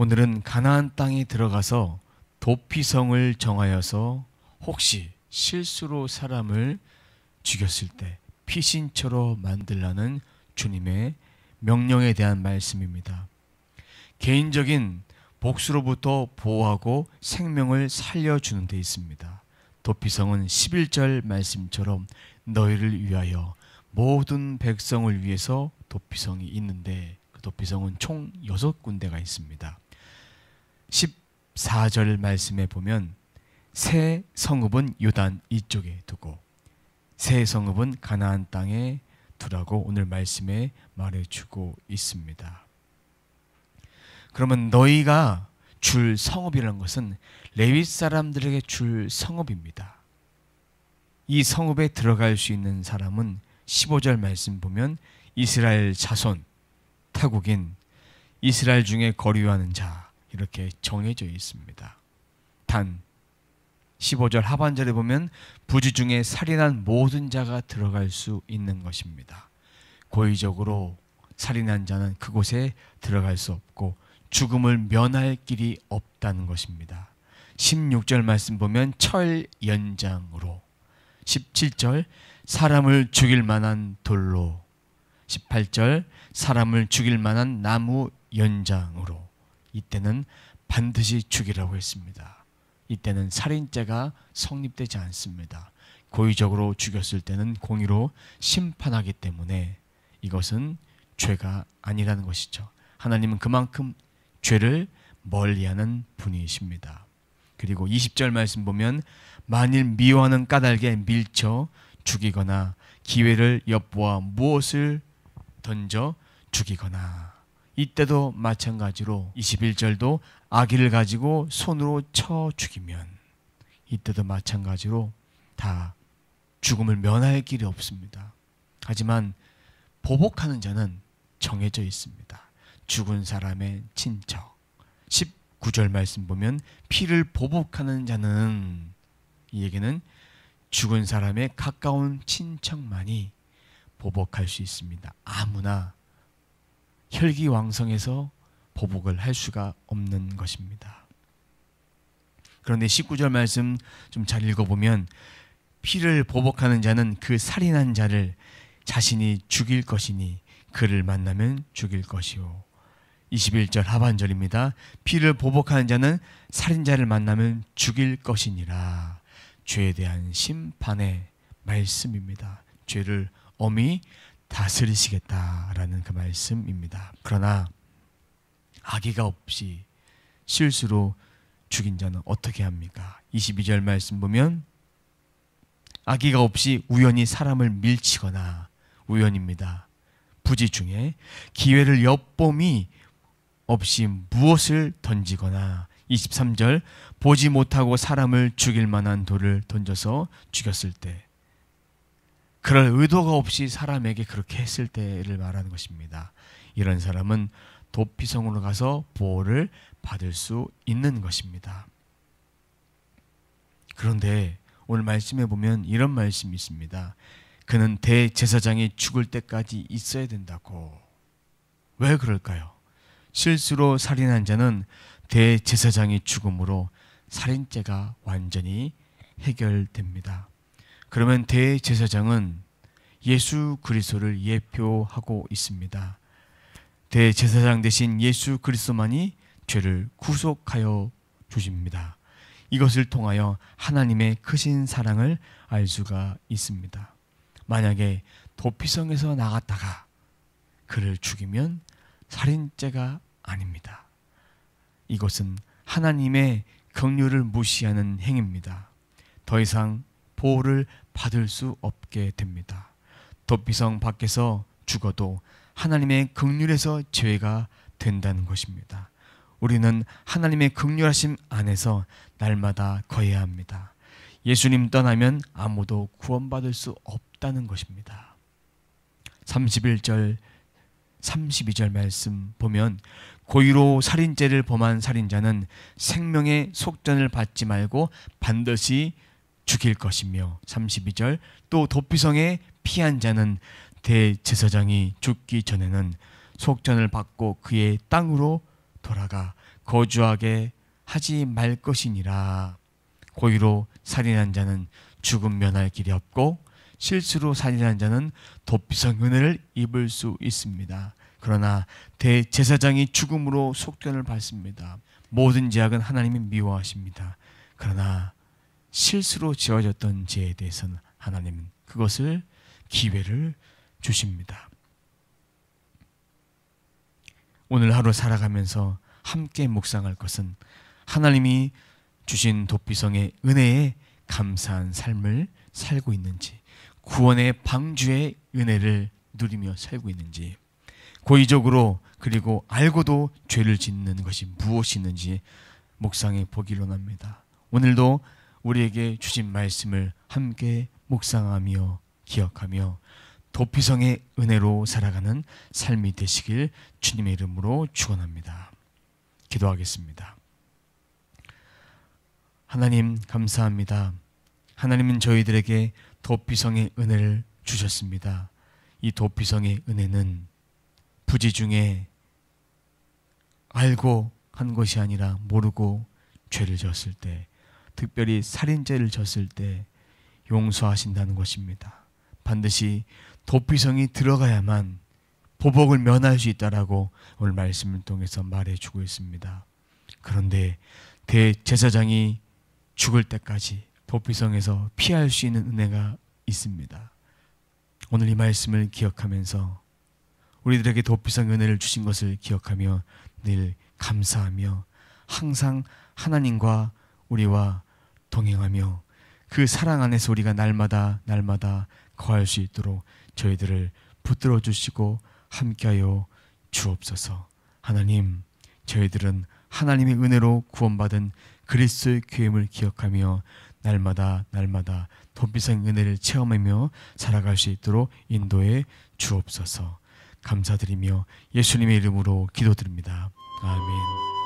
오늘은 가나안 땅에 들어가서 도피성을 정하여서 혹시 실수로 사람을 죽였을 때 피신처로 만들라는 주님의 명령에 대한 말씀입니다. 개인적인 복수로부터 보호하고 생명을 살려주는 데 있습니다. 도피성은 11절 말씀처럼 너희를 위하여 모든 백성을 위해서 도피성이 있는데 그 도피성은 총 6군데가 있습니다. 14절 말씀에 보면 새 성읍은 요단 이쪽에 두고 새 성읍은 가나안 땅에 두라고 오늘 말씀에 말해주고 있습니다. 그러면 너희가 줄 성읍이라는 것은 레위 사람들에게 줄 성읍입니다. 이 성읍에 들어갈 수 있는 사람은 15절 말씀 보면 이스라엘 자손, 타국인, 이스라엘 중에 거류하는 자 이렇게 정해져 있습니다. 단 15절 하반절에 보면 부지 중에 살인한 모든 자가 들어갈 수 있는 것입니다. 고의적으로 살인한 자는 그곳에 들어갈 수 없고 죽음을 면할 길이 없다는 것입니다. 16절 말씀 보면 철 연장으로, 17절 사람을 죽일 만한 돌로, 18절 사람을 죽일 만한 나무 연장으로. 이때는 반드시 죽이라고 했습니다. 이때는 살인죄가 성립되지 않습니다. 고의적으로 죽였을 때는 공의로 심판하기 때문에 이것은 죄가 아니라는 것이죠. 하나님은 그만큼 죄를 멀리하는 분이십니다. 그리고 20절 말씀 보면 만일 미워하는 까닭에 밀쳐 죽이거나 기회를 엿보아 무엇을 던져 죽이거나, 이때도 마찬가지로 21절도 아기를 가지고 손으로 쳐 죽이면 이때도 마찬가지로 다 죽음을 면할 길이 없습니다. 하지만 보복하는 자는 정해져 있습니다. 죽은 사람의 친척. 19절 말씀 보면 피를 보복하는 자는, 이 얘기는 죽은 사람의 가까운 친척만이 보복할 수 있습니다. 아무나 혈기왕성해서 보복을 할 수가 없는 것입니다. 그런데 19절 말씀 좀 잘 읽어보면 피를 보복하는 자는 그 살인한 자를 자신이 죽일 것이니 그를 만나면 죽일 것이요. 21절 하반절입니다. 피를 보복하는 자는 살인자를 만나면 죽일 것이니라. 죄에 대한 심판의 말씀입니다. 죄를 엄히 다스리시겠다라는 그 말씀입니다. 그러나 악의가 없이 실수로 죽인 자는 어떻게 합니까? 22절 말씀 보면 악의가 없이 우연히 사람을 밀치거나, 우연입니다. 부지 중에 기회를 엿봄이 없이 무엇을 던지거나, 23절 보지 못하고 사람을 죽일 만한 돌을 던져서 죽였을 때, 그럴 의도가 없이 사람에게 그렇게 했을 때를 말하는 것입니다. 이런 사람은 도피성으로 가서 보호를 받을 수 있는 것입니다. 그런데 오늘 말씀에 보면 이런 말씀이 있습니다. 그는 대제사장이 죽을 때까지 있어야 된다고. 왜 그럴까요? 실수로 살인한 자는 대제사장이 죽음으로 살인죄가 완전히 해결됩니다. 그러면 대제사장은 예수 그리스도를 예표하고 있습니다. 대제사장 대신 예수 그리스도만이 죄를 구속하여 주십니다. 이것을 통하여 하나님의 크신 사랑을 알 수가 있습니다. 만약에 도피성에서 나갔다가 그를 죽이면 살인죄가 아닙니다. 이것은 하나님의 긍휼을 무시하는 행위입니다. 더 이상 보호를 받을 수 없게 됩니다. 도피성 밖에서 죽어도 하나님의 긍휼에서 죄가 된다는 것입니다. 우리는 하나님의 긍휼하심 안에서 날마다 거해야 합니다. 예수님 떠나면 아무도 구원받을 수 없다는 것입니다. 31절 32절 말씀 보면 고의로 살인죄를 범한 살인자는 생명의 속전을 받지 말고 반드시 죽일 것이며, 32절 또 도피성에 피한 자는 대제사장이 죽기 전에는 속전을 받고 그의 땅으로 돌아가 거주하게 하지 말 것이니라. 고의로 살인한 자는 죽음 면할 길이 없고 실수로 살인한 자는 도피성 은혜를 입을 수 있습니다. 그러나 대제사장이 죽음으로 속전을 받습니다. 모든 죄악은 하나님이 미워하십니다. 그러나 실수로 지어졌던 죄에 대해서는 하나님은 그것을 기회를 주십니다. 오늘 하루 살아가면서 함께 묵상할 것은 하나님이 주신 도피성의 은혜에 감사한 삶을 살고 있는지, 구원의 방주의 은혜를 누리며 살고 있는지, 고의적으로 그리고 알고도 죄를 짓는 것이 무엇이 있는지 묵상해 보기로 합니다. 오늘도 우리에게 주신 말씀을 함께 묵상하며 기억하며 도피성의 은혜로 살아가는 삶이 되시길 주님의 이름으로 축원합니다. 기도하겠습니다. 하나님 감사합니다. 하나님은 저희들에게 도피성의 은혜를 주셨습니다. 이 도피성의 은혜는 부지 중에 알고 한 것이 아니라 모르고 죄를 졌을 때, 특별히 살인죄를 졌을 때 용서하신다는 것입니다. 반드시 도피성이 들어가야만 보복을 면할 수 있다라고 오늘 말씀을 통해서 말해주고 있습니다. 그런데 대제사장이 죽을 때까지 도피성에서 피할 수 있는 은혜가 있습니다. 오늘 이 말씀을 기억하면서 우리들에게 도피성 은혜를 주신 것을 기억하며 늘 감사하며 항상 하나님과 우리와 동행하며 그 사랑 안에서 우리가 날마다 거할 수 있도록 저희들을 붙들어 주시고 함께하여 주옵소서. 하나님, 저희들은 하나님의 은혜로 구원받은 그리스도의 교회임을 기억하며 날마다 도피성 은혜를 체험하며 살아갈 수 있도록 인도해 주옵소서. 감사드리며 예수님의 이름으로 기도드립니다. 아멘.